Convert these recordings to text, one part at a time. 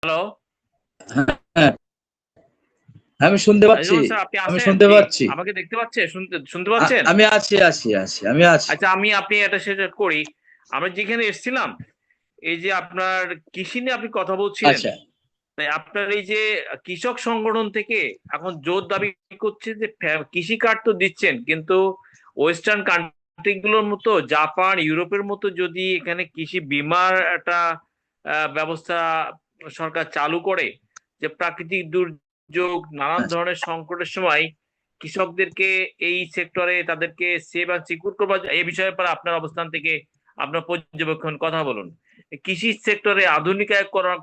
Hello. হ্যাঁ, আমি শুনতে পাচ্ছি। আজিজুল স্যার, আপনি আমি আছেন? শুনতে জি। পাচ্ছি। আমাকে দেখতে পাচ্ছেন? শুনতে পাচ্ছেন? আমি আছি। আমি আছি। আচ্ছা, আপনি এটা সেটা করি। আমরা যেখানে এসছিলাম, এই যে আপনার কৃষি নিয়ে আপনি কথা বলছিলেন। আচ্ছা। তাই আপনার এই যে কৃষক সংগঠন থেকে এখন জোর দাবি করছে যে কৃষি কার্ড তো দিচ্ছেন, কিন্তু ওয়েস্টার্ন কান্ট্রি গুলোর মতো জাপান, ইউরোপের মতো যদি এখানে কৃষি বীমার একটা ব্যবস্থা সরকার চালু করে, যে প্রাকৃতিক দুর্যোগ, নানান আচ্ছা। ধরনের সংকটের সময় কৃষকদেরকে এই সেক্টরে তাদেরকে সেভ আর সিকিউর করবার, এই বিষয়ের পর আপনার অবস্থান থেকে আপনার পর্যবেক্ষণ কথা বলুন। কৃষি সেক্টরে আধুনিকায়করণ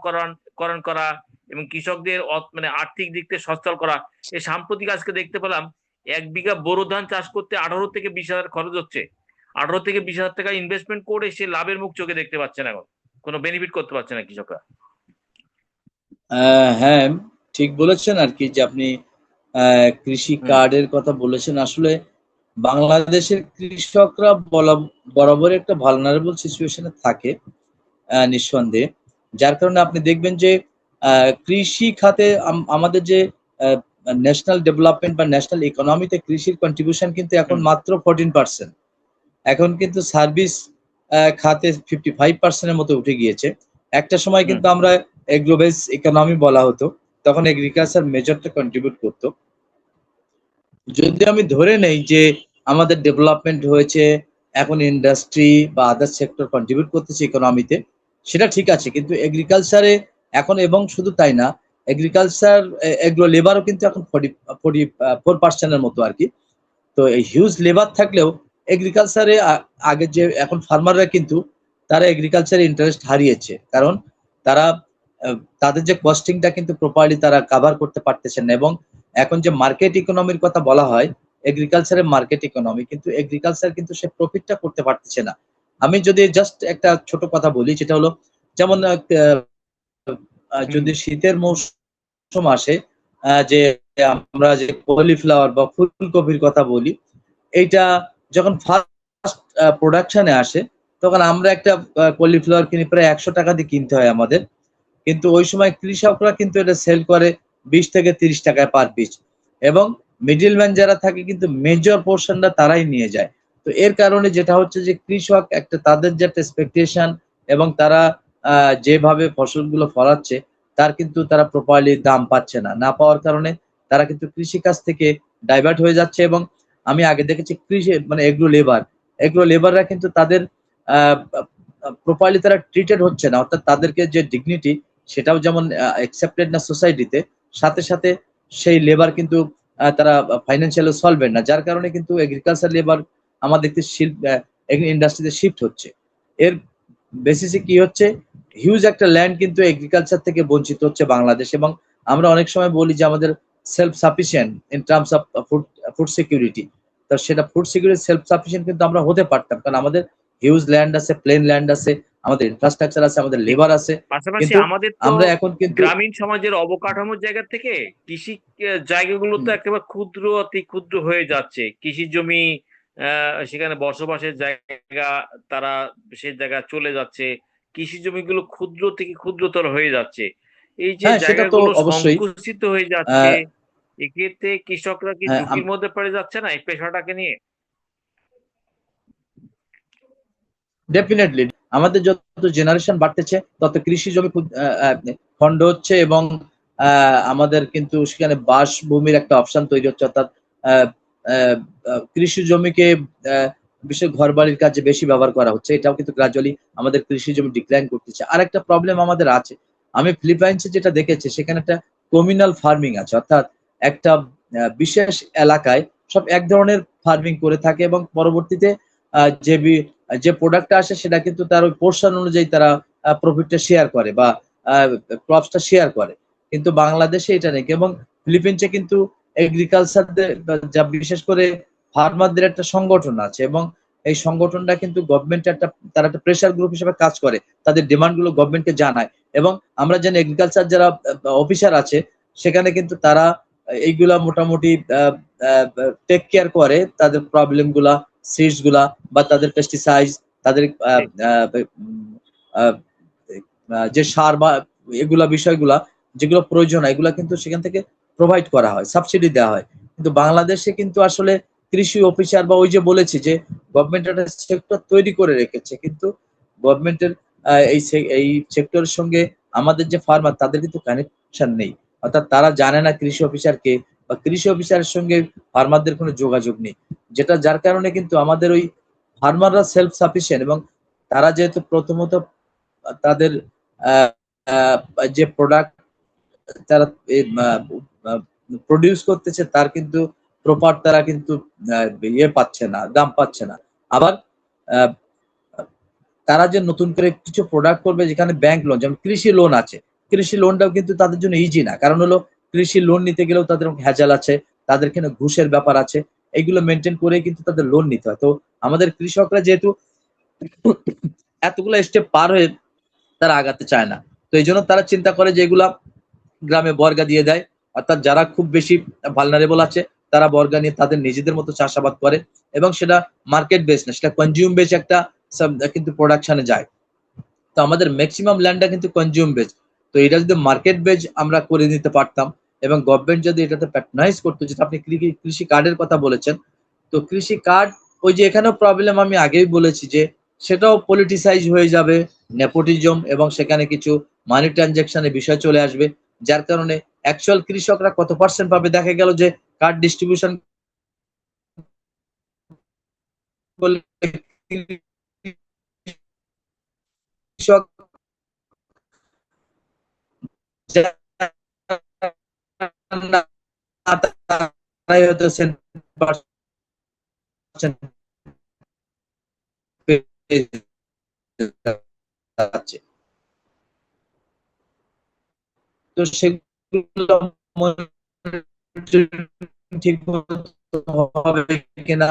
করা এবং কৃষকদের মানে আর্থিক দিক থেকে সচ্ছল করা। এই সাম্প্রতিক আজকে দেখতে পেলাম 1 বিঘা বোরো ধান চাষ করতে 18 থেকে 20 হাজার খরচ হচ্ছে। 18 থেকে 20 হাজার টাকা ইনভেস্টমেন্ট করে সে লাভের মুখ চোখে দেখতে পাচ্ছে না, এখন কোনো বেনিফিট করতে পারছে না কৃষকরা। হ্যাঁ, ঠিক বলেছেন আর কি যে আপনি কৃষি হুম। কার্ডের কথা বলেছেন। আসলে বাংলাদেশের কৃষকরা বরাবর একটা ভালনারেবল সিচুয়েশনে থাকে, নিঃসন্দেহে। যার কারণে আপনি দেখবেন যে কৃষি খাতে আমাদের যে ন্যাশনাল ডেভেলপমেন্ট বা ন্যাশনাল ইকোনমিতে কৃষির কন্ট্রিবিউশন কিন্তু এখন হুম। মাত্র 14%। এখন কিন্তু সার্ভিস খাতে 55% এর মতো উঠে গিয়েছে। একটা সময় হুম। কিন্তু আমরা এগ্রো বেস ইকোনমি বলা হতো, তখন এগ্রিকালচার মেজরটা কন্ট্রিবিউট করতো। যদি আমি ধরে নেই যে আমাদের ডেভেলপমেন্ট হয়েছে, এখন ইন্ডাস্ট্রি বা আদার সেক্টর কন্ট্রিবিউট করতেছে ইকোনমিতে, সেটা ঠিক আছে, কিন্তু এগ্রিকালচারে এখন, এবং শুধু তাই না, এগ্রিকালচার এগ্রো লেবারও কিন্তু এখন 44% মতো আর কি। তো এই হিউজ লেবার থাকলেও এগ্রিকালচারে আগে যে, এখন ফার্মাররা কিন্তু তারা এগ্রিকালচারে ইন্টারেস্ট হারিয়েছে, কারণ তারা তাদের যে কস্টিংটা কিন্তু প্রপারলি তারা কাভার করতে পারতেছেন না। এবং এখন যে মার্কেট ইকোনমির কথা বলা হয়, এগ্রিকালচারের মার্কেট ইকোনমি, কিন্তু এগ্রিকালচার কিন্তু সে প্রফিটটা করতে পারতেছে না। আমি যদি জাস্ট একটা ছোট কথা বলি, যেটা হলো, যেমন হুম। যদি শীতের মৌসুম আসে, যে আমরা যে কলিফ্লাওয়ার বা ফুলকপির কথা বলি, এইটা যখন ফার্স্ট প্রোডাকশনে আসে, তখন আমরা একটা কলিফ্লাওয়ার কিনি প্রায় 100 টাকা দিয়ে কিনতে হয় আমাদের। কিন্তু ওই সময় কৃষকরা কিন্তু এটা সেল করে 20 থেকে 30 টাকায় পার পিস, এবং মিডিলম্যান যারা থাকে কিন্তু মেজর পোর্শনটা তারাই নিয়ে যায়। তো এর কারণে যেটা হচ্ছে যে কৃষক একটা, তাদের যে এক্সপেকটেশন, এবং তারা যেভাবে ফসলগুলো ফলাচ্ছে, তার কিন্তু তারা প্রপারলি দাম পাচ্ছে না, না পাওয়ার কারণে তারা কিন্তু কৃষিকাজ থেকে ডাইভার্ট হয়ে যাচ্ছে। এবং আমি আগে দেখেছি কৃষি মানে এগ্রো লেবাররা কিন্তু তাদের প্রপারলি তারা ট্রিটেড হচ্ছে না, অর্থাৎ তাদেরকে যে ডিগনিটি, সেটাও যেমন অ্যাকসেপ্টেড না সোসাইটিতে, সাথে সাথে সেই লেবার কিন্তু তারা ফাইন্যান্সিয়ালি সলভেন্ট না, যার কারণে কিন্তু এগ্রিকালচার লেবার আমাদের ইন্ডাস্ট্রিতে শিফট হচ্ছে। এর বেসিসে কি হচ্ছে, হিউজ একটা ল্যান্ড কিন্তু এগ্রিকালচার থেকে বঞ্চিত হচ্ছে বাংলাদেশ। এবং আমরা অনেক সময় বলি যে আমাদের self sufficient in terms of food security. তো সেটা ফুড সিকিউরিটি সেলফ সাফিসিয়েন্ট কিন্তু আমরা হতে পারতাম, কারণ আমাদের হিউজ ল্যান্ড আছে, প্লেন ল্যান্ড আছে, আমাদের ইনফ্রাস্ট্রাকচার আছে, আমাদের ঠিক। লেবার আছে। পাশাপাশি কিন্তু আমাদের তো আমরা এখন কিন্তু গ্রামীণ সমাজের অবকাঠামোর জায়গা থেকে কৃষি জায়গাগুলো তো একেবারে ক্ষুদ্র, অতি ক্ষুদ্র হয়ে যাচ্ছে। কৃষি জমি, সেখানে বসবাসের জায়গা, তারা সে জায়গা চলে যাচ্ছে। কৃষি জমিগুলো ক্ষুদ্র থেকে ক্ষুদ্রতর হয়ে যাচ্ছে। এই যে হ্যাঁ, সেটা তো জায়গাগুলো অবশ্যই। সংকুচিত হয়ে যাচ্ছে, আহ, এক্ষেত্রে কৃষকরা কি হ্যাঁ, ঝুঁকির মধ্যে পড়ে যাচ্ছে না এই পেশাটাকে নিয়ে? ডেফিনেটলি আমাদের যত জেনারেশন বাড়তেছে, তত কৃষি জমি খন্ড হচ্ছে, এবং আমাদের কিন্তু সেখানে বাসভূমির একটা অপশন তৈরি হচ্ছে, অর্থাৎ আহ, আহ, কৃষি জমিকে বিশেষ ঘর বাড়ির কাজে বেশি ব্যবহার করা হচ্ছে। এটাও কিন্তু গ্রাজুয়ালি আমাদের কৃষি জমি ডিক্লাইন করতেছে। আর একটা প্রবলেম আমাদের আছে, আমি ফিলিপাইন্সে যেটা দেখেছি, সেখানে একটা কমিউনাল ফার্মিং আছে, অর্থাৎ একটা বিশেষ এলাকায় সব এক ধরনের ফার্মিং করে থাকে, এবং পরবর্তীতে যে যে প্রোডাক্টটা আসে, সেটা কিন্তু তার ওই পোর্শন অনুযায়ী তারা প্রফিটটা শেয়ার করে, বা ক্রপসটা শেয়ার করে। কিন্তু বাংলাদেশে এটা নেই। এবং ফিলিপিন্সে কিন্তু এগ্রিকালচার, যা বিশেষ করে ফার্মারদের একটা সংগঠন আছে, এবং এই সংগঠনটা কিন্তু গভর্নমেন্ট একটা, তারা একটা প্রেশার গ্রুপ হিসেবে কাজ করে, তাদের ডিমান্ড গুলো গভর্নমেন্টকে জানায়। এবং আমরা জানি এগ্রিকালচার যারা অফিসার আছে, সেখানে কিন্তু তারা এইগুলা মোটামুটি টেক কেয়ার করে, তাদের প্রবলেম গুলা, সিডস গুলা, বা তাদের পেস্টিসাইড, তাদের ঠিক। যে সার বা এগুলা বিষয়গুলা যেগুলো প্রয়োজন হয় এগুলা কিন্তু সেখান থেকে প্রোভাইড করা হয়, সাবসিডি দেওয়া হয়। কিন্তু বাংলাদেশে কিন্তু আসলে কৃষি অফিসার বা ওই যে বলেছি যে গভর্নমেন্ট একটা সেক্টর তৈরি করে রেখেছে, কিন্তু গভর্নমেন্টের এই সেক্টরের সঙ্গে আমাদের যে ফার্মার তাদের কিন্তু কানেকশন নেই, অর্থাৎ তারা জানে না কৃষি অফিসার কে, বা কৃষি অফিসারের সঙ্গে ফার্মারদের কোনো যোগাযোগ নেই, যেটা যার কারণে কিন্তু আমাদের ওই ফার্মাররা সেলফ সাফিসিয়েন্ট, এবং তারা যেহেতু প্রথমত তাদের আহ, আহ, যে প্রোডাক্ট তারা প্রডিউস করতেছে তার কিন্তু প্রপার তারা কিন্তু ইয়ে পাচ্ছে না, দাম পাচ্ছে না। আবার আহ, তারা যে নতুন করে কিছু প্রোডাক্ট করবে যেখানে ব্যাংক লোন, যেমন কৃষি লোন আছে, কৃষি লোনটাও কিন্তু তাদের জন্য ইজি না, কারণ হলো কৃষি লোন নিতে গেলেও তাদের হ্যাজাল আছে, তাদের কিন্তু ঘুষের ব্যাপার আছে, এগুলো মেনটেন করে কিন্তু তাদের লোন নিতে হয়। তো আমাদের কৃষকরা যেহেতু এতগুলো স্টেপ পার হয়ে তারা আগাতে চায় না, তো এই জন্য তারা চিন্তা করে যে এগুলা গ্রামে বর্গা দিয়ে দেয়, অর্থাৎ যারা খুব বেশি ভালনারেবল আছে তারা বর্গা নিয়ে তাদের নিজেদের মতো চাষাবাদ করে, এবং সেটা মার্কেট বেস না, সেটা কনজিউম বেস একটা কিন্তু প্রোডাকশনে যায়। তো আমাদের ম্যাক্সিমাম ল্যান্ডটা কিন্তু কনজিউম বেস। তো এটা যদি মার্কেট বেজ আমরা করে নিতে পারতাম, এবং গভর্নমেন্ট যদি এটাতে প্যাট্রনাইজ করতো, যেটা আপনি কৃষি কার্ডের কথা বলেছেন, তো কৃষি কার্ড ওই যে এখানেও প্রবলেম আমি আগেই বলেছি যে সেটাও পলিটিসাইজ হয়ে যাবে, নেপোটিজম, এবং সেখানে কিছু মানি ট্রানজাকশনের বিষয় চলে আসবে, যার কারণে অ্যাকচুয়াল কৃষকরা কত পার্সেন্ট পাবে, দেখা গেল যে কার্ড ডিস্ট্রিবিউশন করলে কৃষক তারাই হয়তো 10% পেয়ে যাচ্ছে। তো সেগুলো ঠিক মতো হবে কিনা,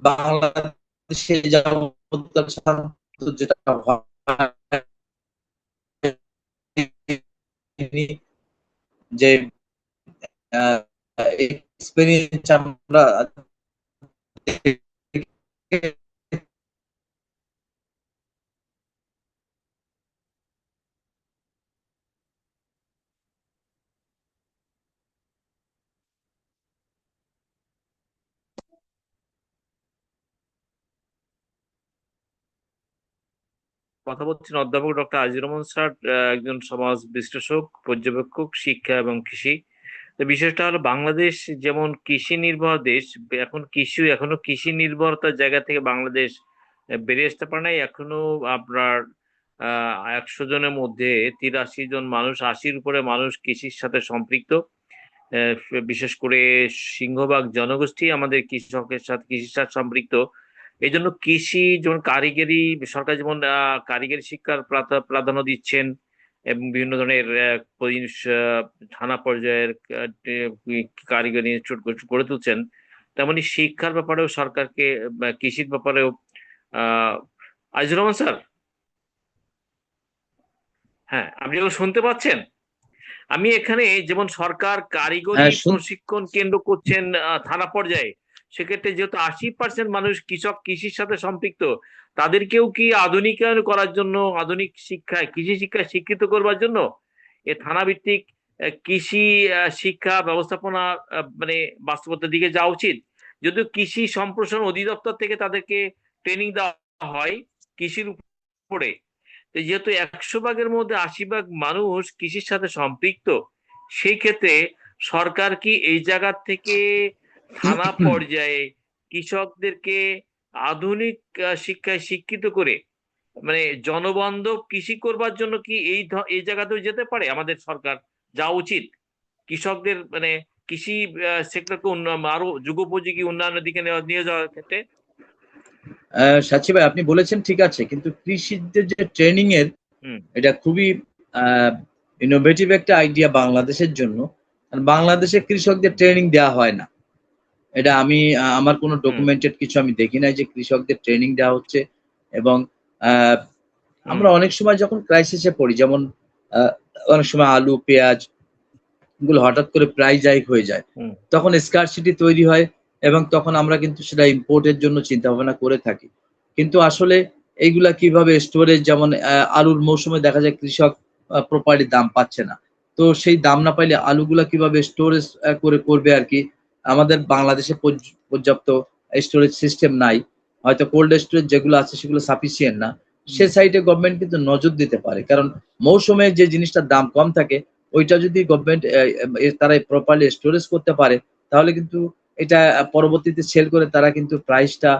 বাংলাদেশে যাবতীয় ছাত্র যেটা হয়নি, যে এক্সপেরিয়েন্স আমরা কথা বলছেন অধ্যাপক ডক্টর আজিজুর রহমান স্যার, একজন সমাজ বিশ্লেষক, পর্যবেক্ষক, শিক্ষা এবং কৃষি। তো বিষয়টা হলো বাংলাদেশ যেমন কৃষি নির্ভর দেশ, এখন এখনো কৃষি নির্ভরতার জায়গা থেকে বাংলাদেশ বেরিয়ে আসতে পারে নাই। এখনো আপনার 100 জনের মধ্যে 83 জন মানুষ, 80-র উপরে মানুষ কৃষির সাথে সম্পৃক্ত। আহ, বিশেষ করে সিংহভাগ জনগোষ্ঠী আমাদের কৃষির সাথে সম্পৃক্ত। এই জন্য কৃষি যেমন কারিগরি, সরকার যেমন কারিগরি শিক্ষার প্রাধান্য দিচ্ছেন, এবং বিভিন্ন ধরনের থানা পর্যায়ের কারিগরি ইনস্টিটিউট গড়ে তুলছেন, তেমনি শিক্ষার ব্যাপারেও সরকারকে কৃষির ব্যাপারেও আহ আজিজুর রহমান স্যার, হ্যাঁ আপনি যখন শুনতে পাচ্ছেন, আমি এখানে যেমন সরকার কারিগরি প্রশিক্ষণ কেন্দ্র করছেন থানা পর্যায়ে, সেক্ষেত্রে যেহেতু 80% মানুষ কৃষির সাথে সম্পৃক্ত, তাদেরকেও কি আধুনিকায়ন করার জন্য, আধুনিক শিক্ষায় কৃষি শিক্ষায় শিক্ষিত করবার জন্য এ থানা ভিত্তিক কৃষি শিক্ষা ব্যবস্থাপনা মানে বাস্তবতার দিকে যাওয়া উচিত। যদিও কৃষি সম্প্রসারণ অধিদপ্তর থেকে তাদেরকে ট্রেনিং দেওয়া হয় কৃষির উপরে, যেহেতু 100 ভাগের মধ্যে 80 ভাগ মানুষ কৃষির সাথে সম্পৃক্ত, সেই ক্ষেত্রে সরকার কি এই জায়গা থেকে থানা পর্যায়ে কৃষকদেরকে আধুনিক শিক্ষায় শিক্ষিত করে, মানে জনবান্ধব কৃষি করবার জন্য কি এই জায়গাতেও যেতে পারে আমাদের সরকার? যাওয়া উচিত কৃষকদের, মানে কৃষি সেক্টরকে আরো যুগোপযোগী উন্নয়নের দিকে নিয়ে যাওয়ার ক্ষেত্রে। সাচ্চি ভাই আপনি বলেছেন ঠিক আছে, কিন্তু কৃষিদের যে ট্রেনিং এর এটা খুবই ইনোভেটিভ একটা আইডিয়া বাংলাদেশের জন্য। বাংলাদেশে কৃষকদের ট্রেনিং দেওয়া হয় না, এটা আমি আমার কোনো ডকুমেন্টেড কিছু আমি দেখি নাই যে কৃষকদের ট্রেনিং দেওয়া হচ্ছে। এবং আমরা অনেক সময় যখন ক্রাইসিসে পড়ি, যেমন অনেক সময় আলু পেঁয়াজ গুলো হঠাৎ করে প্রাইস হাইক হয়ে যায়, তখন স্কারসিটি তৈরি হয়, এবং তখন আমরা কিন্তু সেটা ইম্পোর্টের জন্য চিন্তা ভাবনা করে থাকি। কিন্তু আসলে এইগুলা কিভাবে স্টোরেজ, যেমন আলুর মৌসুমে দেখা যায় কৃষক প্রপারলি দাম পাচ্ছে না। তো সেই দাম না পাইলে আলুগুলা কিভাবে স্টোরেজ করে করবে আর কি। আমাদের বাংলাদেশে পর্যাপ্ত স্টোরেজ সিস্টেম নাই, হয়তো কোল্ড স্টোরেজ যেগুলো আছে সেগুলো সাফিসিয়েন্ট না। সে সাইডে গভর্নমেন্ট কিন্তু নজর দিতে পারে, কারণ মৌসুমে যে জিনিসটার দাম কম থাকে ওইটা যদি গভর্নমেন্ট তারা প্রপারলি স্টোরেজ করতে পারে, তাহলে কিন্তু এটা পরবর্তীতে সেল করে তারা কিন্তু প্রাইসটা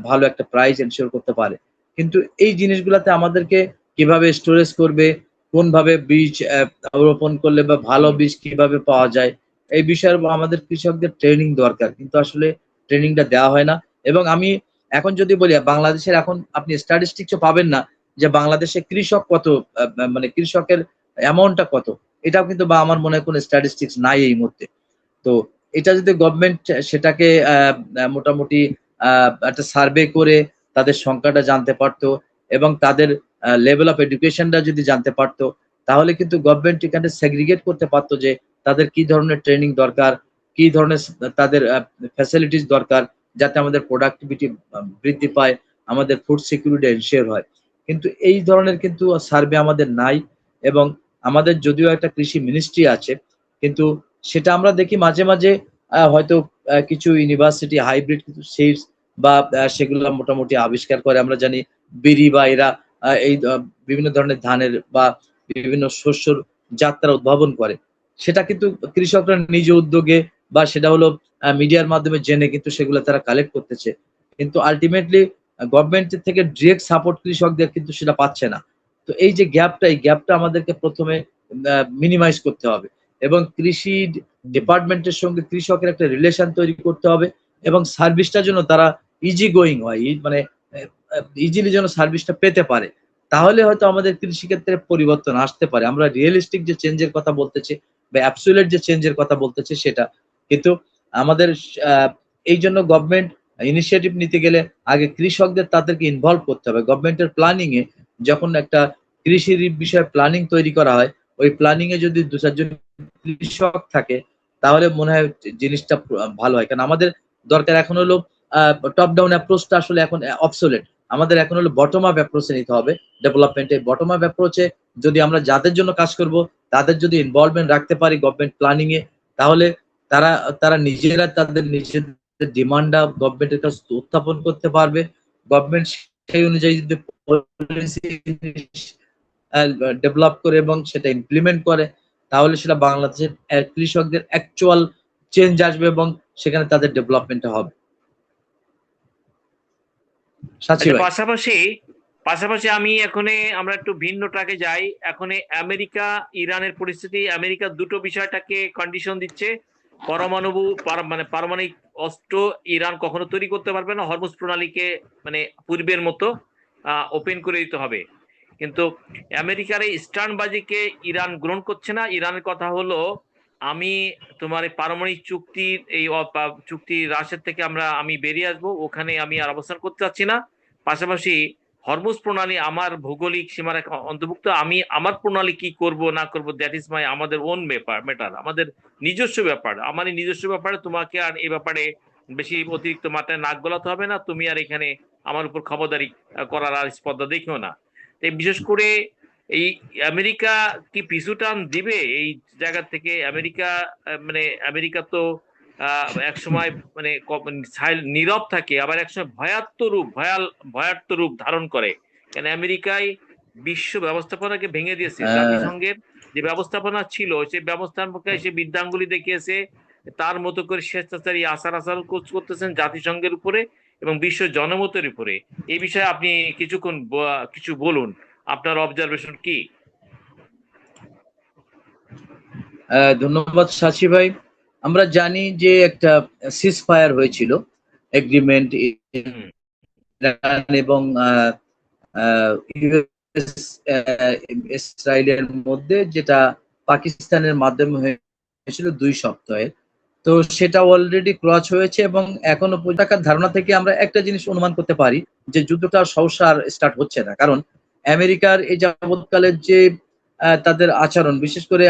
ভালো একটা প্রাইস এনশিওর করতে পারে। কিন্তু এই জিনিসগুলাতে আমাদেরকে কিভাবে স্টোরেজ করবে, কোনভাবে বীজ রোপণ করলে বা ভালো বীজ কিভাবে পাওয়া যায়, এই বিষয়ে আমাদের কৃষকদের ট্রেনিং দরকার, কিন্তু আসলে ট্রেনিংটা দেওয়া হয় না। এবং আমি এখন যদি বলি বাংলাদেশের, এখন আপনি স্ট্যাটিস্টিক্সও পাবেন না যে বাংলাদেশে কৃষক কত, মানে কৃষকের অ্যামাউন্টটা কত, এটাও কিন্তু বা আমার মনে হয় কোনো স্ট্যাটিস্টিক্স নাই এই মুহূর্তে। তো এটা যদি গভর্নমেন্ট সেটাকে মোটামুটি একটা সার্ভে করে তাদের সংখ্যাটা জানতে পারতো এবং তাদের লেভেল অফ এডুকেশনটা যদি জানতে পারতো, তাহলে কিন্তু গভর্নমেন্ট এখানে সেগ্রিগেট করতে পারতো যে তাদের কি ধরনের ট্রেনিং দরকার, কি ধরনের তাদের ফ্যাসিলিটিস দরকার, যাতে আমাদের প্রোডাক্টিভিটি বৃদ্ধি পায়, আমাদের ফুড সিকিউরিটি এনশিওর হয়। কিন্তু এই ধরনের কিন্তু সার্ভে আমাদের নাই। এবং আমাদের যদিও একটা কৃষি মিনিস্ট্রি আছে, কিন্তু সেটা আমরা দেখি মাঝে মাঝে হয়তো কিছু ইউনিভার্সিটি হাইব্রিড কিছু সিডস বা সেগুলো মোটামুটি আবিষ্কার করে। আমরা জানি বিড়ি বা এরা এই বিভিন্ন ধরনের ধানের বা বিভিন্ন শস্যর যাত্রা উদ্ভাবন করে, সেটা কিন্তু কৃষকরা নিজ উদ্যোগে বা সেটা হলো মিডিয়ার মাধ্যমে জেনে কিন্তু সেগুলো তারা কালেক্ট করতেছে। কিন্তু আলটিমেটলি গভর্নমেন্টের থেকে ডিরেক্ট সাপোর্ট কৃষকদের কিন্তু সেটা পাচ্ছে না। তো এই যে গ্যাপটা, এই গ্যাপটা আমাদেরকে প্রথমে মিনিমাইজ করতে হবে এবং কৃষি ডিপার্টমেন্টের সঙ্গে কৃষকের একটা রিলেশন তৈরি করতে হবে এবং সার্ভিসটা যেন তারা ইজি গোয়িং হয়, মানে ইজিলি যেন সার্ভিসটা পেতে পারে। তাহলে হয়তো আমাদের কৃষিক্ষেত্রে পরিবর্তন আসতে পারে। আমরা রিয়েলিস্টিক যে চেঞ্জের কথা বলতেছি বা অ্যাবসুলেট যে চেঞ্জের কথা বলতেছি সেটা কিন্তু আমাদের এই জন্য গভর্নমেন্ট ইনিশিয়েটিভ নিতে গেলে আগে কৃষকদের তাদেরকে ইনভলভ করতে হবে। গভর্নমেন্টের প্ল্যানিং এ যখন একটা কৃষির বিষয়ে প্ল্যানিং তৈরি করা হয়, ওই প্ল্যানিং এ যদি দু চারজন কৃষক থাকে তাহলে মনে হয় জিনিসটা ভালো হয়। কারণ আমাদের দরকার এখন হলো টপ ডাউন অ্যাপ্রোচটা আসলে এখন অবসোলেট। আমাদের এখন হলো বটম আপ অ্যাপ্রোচে নিতে হবে ডেভেলপমেন্টে। বটম আপ অ্যাপ্রোচে যদি আমরা যাদের জন্য কাজ করব তাদের যদি ইনভলভমেন্ট রাখতে পারি গভর্নমেন্ট প্ল্যানিং এ, তাহলে তারা তারা নিজেরা তাদের নিজেদের ডিমান্ডটা গভর্নমেন্টের কাছে উত্থাপন করতে পারবে। গভর্নমেন্ট সেই অনুযায়ী যদি পলিসি ডেভেলপ করে এবং সেটা ইমপ্লিমেন্ট করে, তাহলে সেটা বাংলাদেশের কৃষকদের অ্যাকচুয়াল চেঞ্জ আসবে এবং সেখানে তাদের ডেভেলপমেন্টটা হবে। সাচি আচ্ছা, ভাই, পাশাপাশি পাশাপাশি আমরা একটু ভিন্ন ট্র্যাকে যাই। এখন আমেরিকা ইরানের পরিস্থিতি, আমেরিকা দুটো বিষয়টাকে কন্ডিশন দিচ্ছে। মানে পারমাণবিক অস্ত্র ইরান কখনো তৈরি করতে পারবে না, হরমুজ প্রণালীকে মানে পূর্বের মতো ওপেন করে দিতে হবে। কিন্তু আমেরিকার এই স্টার্নবাজিকে ইরান গ্রহণ করছে না। ইরানের কথা হলো, আমি তোমার এই পারমাণবিক চুক্তির চুক্তি রাশের থেকে আমি বেরিয়ে আসবো, ওখানে আমি আর অবস্থান করতে চাচ্ছি না। পাশাপাশি হরমুজ প্রণালী আমার ভৌগোলিক সীমারেখা অন্তর্ভুক্ত, আমি আমার প্রণালী কি করব না করব দ্যাট ইজ মাই আমাদের ওন ম্যাটার, আমাদের নিজস্ব ব্যাপার, আমার এই নিজস্ব ব্যাপারে তোমাকে আর এই ব্যাপারে বেশি অতিরিক্ত মাত্রায় নাক গলাতে হবে না, তুমি আর এখানে আমার উপর খবরদারি করার আর স্পর্ধা দেখিও না। তাই বিশেষ করে এই আমেরিকা কি পিছু টান দিবে এই জায়গা থেকে? আমেরিকা মানে আমেরিকা তো এক সময় মানে নীরব থাকে, আবার একসময় ভয়ার্ত রূপ ধারণ করে। কেন আমেরিকায় বিশ্ব ব্যবস্থাপনাকে ভেঙে দিয়েছে। জাতিসংঘের যে ব্যবস্থাপনা ছিল সেই ব্যবস্থাপনায় সে বৃদ্ধাঙ্গুলি দেখিয়েছে, তার মতো করে স্বেচ্ছাচারী আচার আচরণ করতেছেন জাতিসংঘের উপরে এবং বিশ্ব জনমতের উপরে। এই বিষয়ে আপনি কিছু বলুন, আপনার অবজারভেশন কি? ধন্যবাদ সাচি ভাই। আমরা জানি যে একটা সিজ ফায়ার হয়েছিল এগ্রিমেন্ট ইরান এবং ইসরায়েলের মধ্যে, যেটা পাকিস্তানের মাধ্যমে হয়েছিল 2 সপ্তাহে। তো সেটা অলরেডি ক্রস হয়েছে এবং এখনো পর্যন্ত ধারণা থেকে আমরা একটা জিনিস অনুমান করতে পারি যে যুদ্ধটা সহসা আর স্টার্ট হচ্ছে না। কারণ আমেরিকার এই যাবৎকালের যে তাদের আচরণ, বিশেষ করে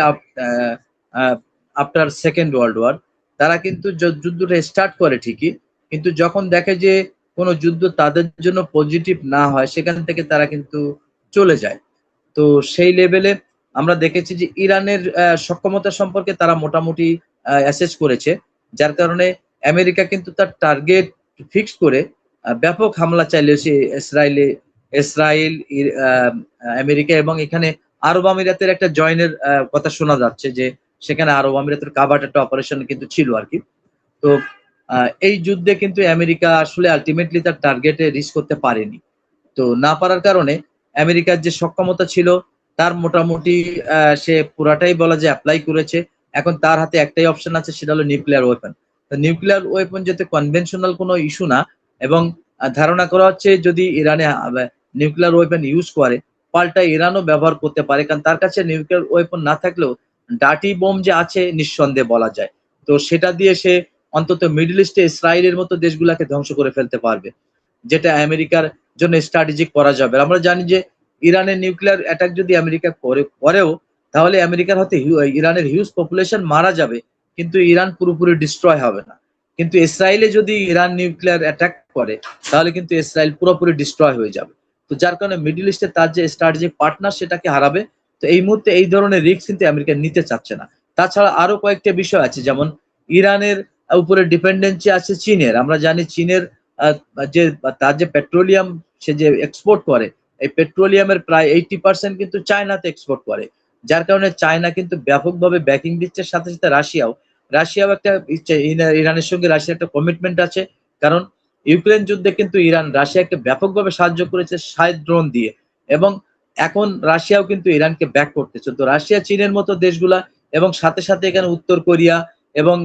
আফটার সেকেন্ড ওয়ার্ল্ড ওয়ার, তারা কিন্তু যুদ্ধটা স্টার্ট করে ঠিকই, কিন্তু যখন দেখে যে কোনো যুদ্ধ তাদের জন্য পজিটিভ না হয় সেখান থেকে তারা কিন্তু চলে যায়। তো সেই লেভেলে আমরা দেখেছি যে ইরানের সক্ষমতা সম্পর্কে তারা মোটামুটি অ্যাসেস করেছে, যার কারণে আমেরিকা কিন্তু তার টার্গেট ফিক্স করে ব্যাপক হামলা চালিয়েছে ইসরায়েল, আমেরিকা এবং এখানে আরব আমিরাতের একটা জয়েনের কথা শোনা যাচ্ছে যে সেখানে আরব আমিরাতের কাভার্ড একটা অপারেশন কিন্তু ছিল আর কি। তো এই যুদ্ধে কিন্তু আমেরিকা আসলে আলটিমেটলি তার টার্গেটে রিচ করতে পারেনি। তো না পারার কারণে আমেরিকার যে সক্ষমতা ছিল তার মোটামুটি সে পুরাটাই বলা যায় অ্যাপ্লাই করেছে। এখন তার হাতে একটাই অপশন আছে, সেটা হলো নিউক্লিয়ার ওয়েপন। তো নিউক্লিয়ার ওয়েপন যেতে কনভেনশনাল কোনো ইস্যু না, এবং ধারণা করা হচ্ছে যদি ইরানে নিউক্লিয়ার ওয়েপন ইউজ করে, পাল্টা ইরানও ব্যবহার করতে পারে, কারণ তার কাছে নিউক্লিয়ার ওয়েপন না থাকলেও ডার্টি বোম যে আছে নিঃসন্দেহে বলা যায়। তো সেটা দিয়ে সে অন্তত মিডল ইস্টে ইসরায়েলের মতো দেশগুলাকে ধ্বংস করে ফেলতে পারবে, যেটা আমেরিকার জন্য স্ট্র্যাটেজিক করা যাবে। আমরা জানি যে ইরানের নিউক্লিয়ার অ্যাটাক যদি আমেরিকা করেও, তাহলে আমেরিকার হাতে ইরানের হিউজ পপুলেশন মারা যাবে, কিন্তু ইরান পুরোপুরি ডিস্ট্রয় হবে না। কিন্তু ইসরায়েলে যদি ইরান নিউক্লিয়ার অ্যাটাক করে, তাহলে কিন্তু ইসরায়েল পুরোপুরি ডিস্ট্রয় হয়ে যাবে। তো যার কারণে মিডল ইস্টে তার যে স্ট্র্যাটেজিক পার্টনার সেটাকে হারাবে। তো এই মুহূর্তে এই ধরনের রিস্ক কিন্তু আমেরিকা নিতে চাচ্ছে না। তাছাড়া আরো কয়েকটা বিষয় আছে, যেমন ইরানের উপরে ডিপেন্ডেন্সি আছে চীনের। আমরা জানি চীনের যে তার যে পেট্রোলিয়াম সে যে এক্সপোর্ট করে, এই পেট্রোলিয়ামের প্রায় 80% কিন্তু চায়নাতে এক্সপোর্ট করে। যার কারণে চায়না কিন্তু ব্যাপকভাবে ব্যাকিং দিচ্ছে, সাথে সাথে রাশিয়াও একটা ইরানের সঙ্গে রাশিয়ার একটা কমিটমেন্ট আছে। কারণ ইউক্রেন যুদ্ধে কিন্তু ইরান রাশিয়াকে ব্যাপকভাবে সাহায্য করেছে সাইড ড্রোন দিয়ে, এবং এখন রাশিয়াও কিন্তু ইরানকে ব্যাক করতেছে। তো রাশিয়া চীনের মতো দেশগুলা এবং সাথে সাথে এখানে উত্তর কোরিয়া এবং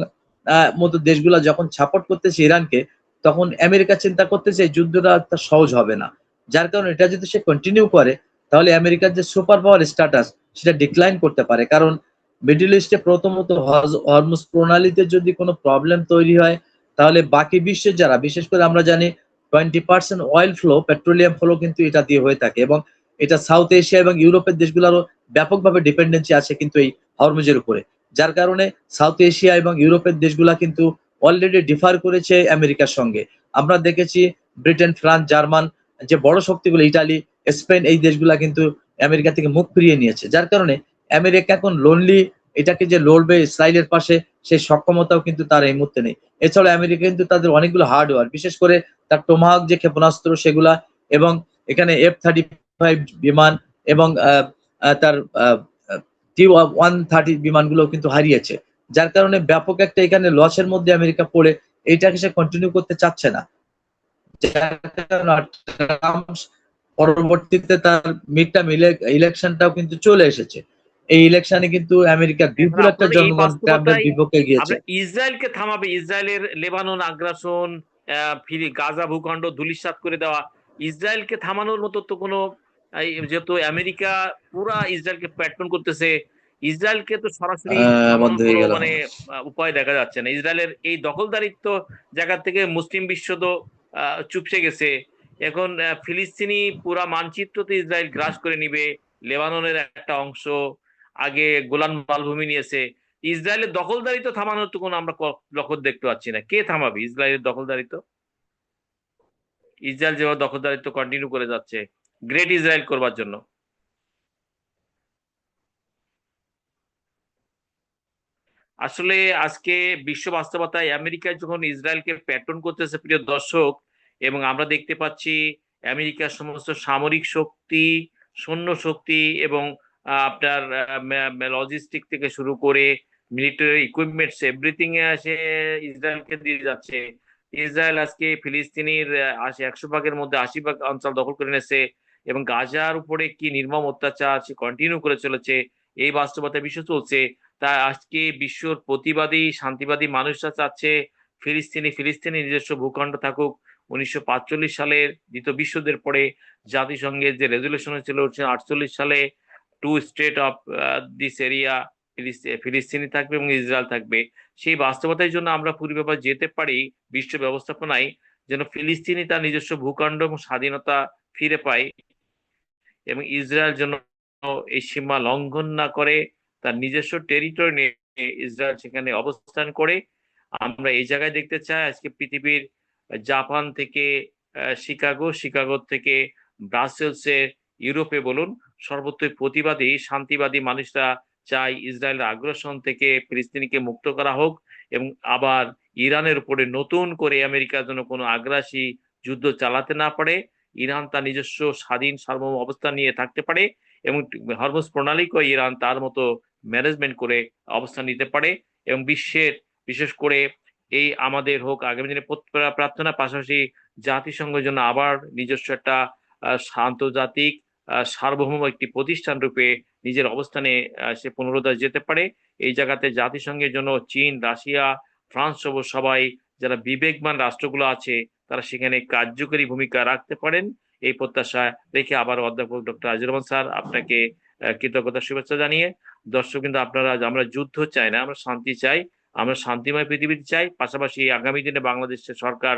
মতো দেশগুলা যখন সাপোর্ট করতেছে ইরানকে, তখন আমেরিকা চিন্তা করতেছে এই যুদ্ধটা তার সহজ হবে না। যার কারণে এটা যদি সে কন্টিনিউ করে, তাহলে আমেরিকার যে সুপার পাওয়ার স্ট্যাটাস সেটা ডিক্লাইন করতে পারে। কারণ মিডল ইস্টে প্রথমত হরমুজ প্রণালীতে যদি কোনো প্রবলেম তৈরি হয়, তাহলে বাকি বিশ্বের যারা, বিশেষ করে আমরা জানি 20% অয়েল ফ্লো, পেট্রোলিয়াম ফ্লো কিন্তু এটা দিয়ে হয়ে থাকে, এবং এটা সাউথ এশিয়া এবং ইউরোপের দেশগুলোরও ব্যাপকভাবে ডিপেন্ডেন্সি আছে কিন্তু এই হরমুজের উপরে। যার কারণে সাউথ এশিয়া এবং ইউরোপের দেশগুলা কিন্তু অলরেডি ডিফার করেছে আমেরিকার সঙ্গে। আমরা দেখেছি ব্রিটেন, ফ্রান্স, জার্মান, যে বড় শক্তিগুলো ইটালি, স্পেন, এই দেশগুলা কিন্তু আমেরিকা থেকে মুখ ফিরিয়ে নিয়েছে। যার কারণে আমেরিকা এখন লোনলি, এটাকে যে লড়বে ইসরায়েলের পাশে, সেই সক্ষমতাও কিন্তু তার এই মুহূর্তে নেই। এছাড়া আমেরিকা কিন্তু তাদের অনেকগুলো হার্ডওয়্যার, বিশেষ করে তার টোমাহক যে ক্ষেপণাস্ত্র সেগুলা, এবং এখানে F-35 বিমান এবং তার T-130 বিমানগুলো কিন্তু হারিয়েছে। যার কারণে ব্যাপক একটা এখানে লসের মধ্যে আমেরিকা পড়ে এইটাকে সে কন্টিনিউ করতে চাচ্ছে না। যার কারণে ট্রাম্প পরবর্তীতে তার মিড টার্ম ইলেকশনটাও কিন্তু চলে এসেছে। এই ইলেকশনে কিন্তু আমেরিকার এখন বিপুল একটা আপনার এই জনগণ ট্রাম্পের বাস্তবতায় বিপক্ষে গিয়েছে। আপনার ইসরায়েলকে থামাবে, ইসরায়েলের লেবানন আগ্রাসন, ফিরি গাজা ভূখণ্ড ধূলিসাৎ করে দেওয়া, ইসরায়েলকে থামানোর মতো তো কোনো যেহেতু আমেরিকা পুরা ইসরায়েলকে প্যাট্রন করতেছে, ইসরায়েলকে তো সরাসরি বন্ধ থামানোর হয়ে কোনো গেল। মানে উপায় দেখা যাচ্ছে না। ইসরায়েলের এই দখলদারিত্ব জায়গা থেকে মুসলিম বিশ্ব তো চুপসে গেছে। এখন ফিলিস্তিনি পুরা মানচিত্র তো ইসরায়েল গ্রাস করে নিবে, লেবাননের একটা অংশ, আগে গোলান মালভূমি নিয়েছে। ইসরায়েলের দখলদারিত্ব থামানোর তো কোনো আমরা লক্ষণ দেখতে পাচ্ছি না। কে থামাবে ইসরায়েলের দখলদারিত্ব? ইসরায়েল যেভাবে দখলদারিত্ব কন্টিনিউ করে যাচ্ছে গ্রেট ইসরায়েল করবার জন্য। আসলে আজকে বিশ্ব বাস্তবতায় আমেরিকা যখন ইসরায়েলকে প্যাট্রন করতেছে প্রিয় দর্শক, এবং আমরা দেখতে পাচ্ছি আমেরিকার সমস্ত সামরিক শক্তি, সৈন্য শক্তি এবং আপনার লজিস্টিক থেকে শুরু করে মিলিটারি ইকুইপমেন্টস এভরিথিং এ সে ইসরায়েলকে দিয়ে যাচ্ছে। ইসরায়েল আজকে ফিলিস্তিনির 100 ভাগের মধ্যে 80 ভাগ অঞ্চল দখল করে নিয়েছে, এবং গাজার উপরে কি নির্মম অত্যাচার সে কন্টিনিউ করে চলেছে। এই বাস্তবতায় বিশ্ব চলছে। তা আজকে বিশ্বর প্রতিবাদী শান্তিবাদী মানুষরা চাচ্ছে ফিলিস্তিনি নিজস্ব ভূখণ্ড থাকুক। 1945 সালের দ্বিতীয় বিশ্বযুদ্ধের পরে জাতিসংঘের যে রেজুলেশন হয়েছিল 1948 সালে, 2 স্টেট অফ দিস এরিয়া, ফিলিস্তিনি থাকবে এবং ইসরায়েল থাকবে। সেই বাস্তবতার জন্য আমরা পূর্বে যেতে পারি বিশ্ব ব্যবস্থাপনায়, যেন ফিলিস্তিনি তার নিজস্ব ভূখণ্ড এবং স্বাধীনতা ফিরে পায়, এবং ইসরায়েল যেন এই সীমা লঙ্ঘন না করে, তার নিজস্ব টেরিটরি নিয়ে ইসরায়েল সেখানে অবস্থান করে। আমরা এই জায়গায় দেখতে চাই আজকে পৃথিবীর জাপান থেকে শিকাগো থেকে ব্রাসেলসে, ইউরোপে বলুন, সর্বত্রই প্রতিবাদী শান্তিবাদী মানুষরা চায় ইসরায়েলের আগ্রাসন থেকে ফিলিস্তিনিকে মুক্ত করা হোক, এবং আবার ইরানের উপরে নতুন করে আমেরিকা যেন কোনো আগ্রাসী যুদ্ধ চালাতে না পারে, ইরান তার নিজস্ব স্বাধীন সার্বভৌম অবস্থান নিয়ে থাকতে পারে, এবং হরমুজ প্রণালীকেও ইরান তার মতো ম্যানেজমেন্ট করে অবস্থান নিতে পারে, এবং বিশ্বের বিশেষ করে এই আমাদের হোক আগামী দিনে প্রার্থনা, পাশাপাশি জাতিসংঘের জন্য আবার নিজস্ব একটা আন্তর্জাতিক সার্বভৌম একটি প্রতিষ্ঠান রূপে নিজের অবস্থানে সে পুনরুদ্ধার যেতে পারে। এই জায়গাতে জাতিসংঘের জন্য চীন, রাশিয়া, ফ্রান্স সহ সবাই যারা বিবেকবান রাষ্ট্রগুলো আছে তারা সেখানে কার্যকরী ভূমিকা রাখতে পারেন, এই প্রত্যাশা রেখে আবার অধ্যাপক ডক্টর আজিজুর রহমান স্যার আপনাকে কৃতজ্ঞতা শুভেচ্ছা জানিয়ে, দর্শক কিন্তু আপনারা, আমরা যুদ্ধ চাই না, আমরা শান্তি চাই, আমরা শান্তিময় পৃথিবীতে চাই। পাশাপাশি আগামী দিনে বাংলাদেশের সরকার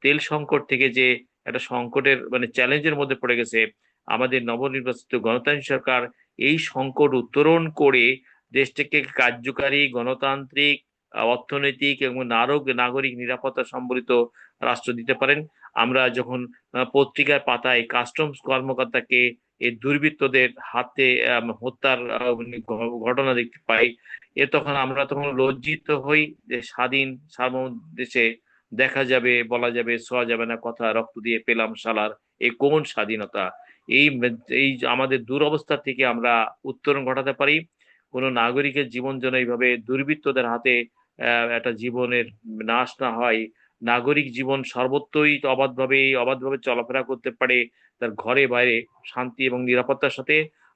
তেল সংকট থেকে যে একটা সংকটের মানে চ্যালেঞ্জের মধ্যে পড়ে গেছে, আমাদের নবনির্বাচিত গণতান্ত্রিক সরকার এই সংকট উত্তরণ করে দেশটাকে কার্যকারী গণতান্ত্রিক অর্থনৈতিক এবং নাগরিক নিরাপত্তা সম্বলিত রাষ্ট্র দিতে পারেন। আমরা যখন পত্রিকার পাতায় কাস্টমস কর্মকর্তাকে এই দুর্বৃত্তদের হাতে হত্যার ঘটনা দেখতে পাই, তখন আমরা লজ্জিত হই যে স্বাধীন সার্বভৌম দেশে দেখা যাবে, বলা যাবে, ছোঁয়া যাবে না কথা, রক্ত দিয়ে পেলাম শালার, এই কোন স্বাধীনতা? এই এই আমাদের দুরবস্থা থেকে আমরা উত্তরণ ঘটাতে পারি। কোন নাগরিকের জীবন যেন এইভাবে দুর্বৃত্তদের হাতে একটা জীবনের নাশ না হয়, নাগরিক জীবন সর্বত্রই অবাধভাবে চলাফেরা করতে পারে তার ঘরে বাইরে শান্তি এবং নিরাপত্তার সাথে।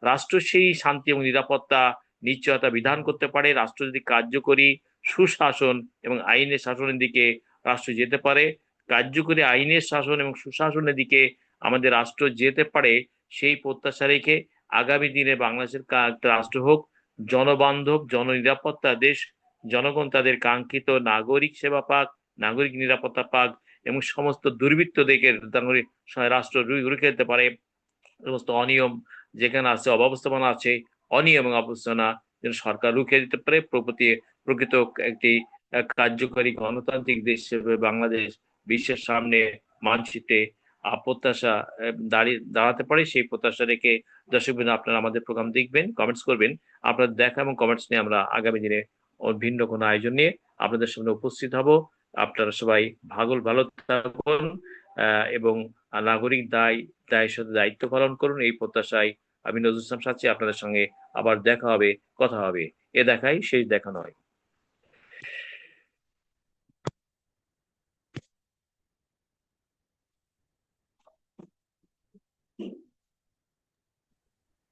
রাষ্ট্র সেই শান্তি এবং নিরাপত্তা নিশ্চয়তা বিধান করতে পারে। রাষ্ট্র যদি কার্যকরী সুশাসন এবং আইনের শাসনের দিকে রাষ্ট্র যেতে পারে, কার্যকরী আইনের শাসন এবং সুশাসনের দিকে আমাদের রাষ্ট্র যেতে পারে, সেই প্রত্যাশা রেখে আগামী দিনে বাংলাদেশের একটা রাষ্ট্র হোক জনবান্ধব, জননিরাপত্তা দেশ, জনগণ তাদের কাঙ্ক্ষিত নাগরিক সেবা পাক, নাগরিক নিরাপত্তা পাক, এবং সমস্ত দুর্বৃত্তদেরকে রাষ্ট্র রুখে দিতে পারে। সমস্ত অনিয়ম যেখানে আছে, অব্যবস্থাপনা আছে, অনিয়ম এবং অবস্থাপনা যেন সরকার রুখে দিতে পারে, প্রকৃত একটি কার্যকরী গণতান্ত্রিক দেশ হিসেবে বাংলাদেশ বিশ্বের সামনে মানচিত্রে প্রত্যাশা দাঁড়াতে পারে। সেই প্রত্যাশা রেখে দর্শকবৃন্দ আপনারা আমাদের প্রোগ্রাম দেখবেন, কমেন্টস করবেন। আপনাদের দেখা এবং কমেন্টস নিয়ে আমরা আগামী দিনে ভিন্ন কোনো আয়োজন নিয়ে আপনাদের সামনে উপস্থিত হব। আপনারা সবাই ভালো থাকুন এবং নাগরিক দায়ের সাথে দায়িত্ব পালন করুন, এই প্রত্যাশায় আমি নজরুল ইসলাম চাচ্ছি আপনাদের সঙ্গে আবার দেখা হবে, কথা হবে। এ দেখাই শেষ দেখা নয়।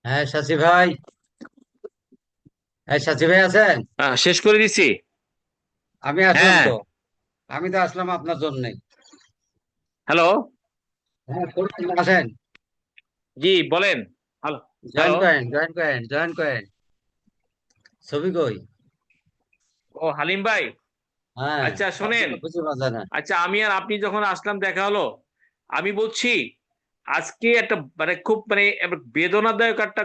হ্যাঁ সাচি ভাই, হ্যাঁ সাচি ভাই আছেন? শেষ করে দিচ্ছি। আমি আসলাম হ্যাঁ, তো, আমি তো আসলাম আপনার জন্য। হ্যালো, হ্যাঁ আসেন, জি বলেন। Hello, join hello. করেন, জয়েন করেন। ছবি কই? ও হালিম ভাই, হ্যাঁ, আচ্ছা আপনি শোনেন, তো খুঁজে পাওয়া যায় না। আচ্ছা আমি আর আপনি যখন আসলাম দেখা হলো, আমি বলছি আজকে একটা মানে খুব মানে বেদনাদায়ক একটা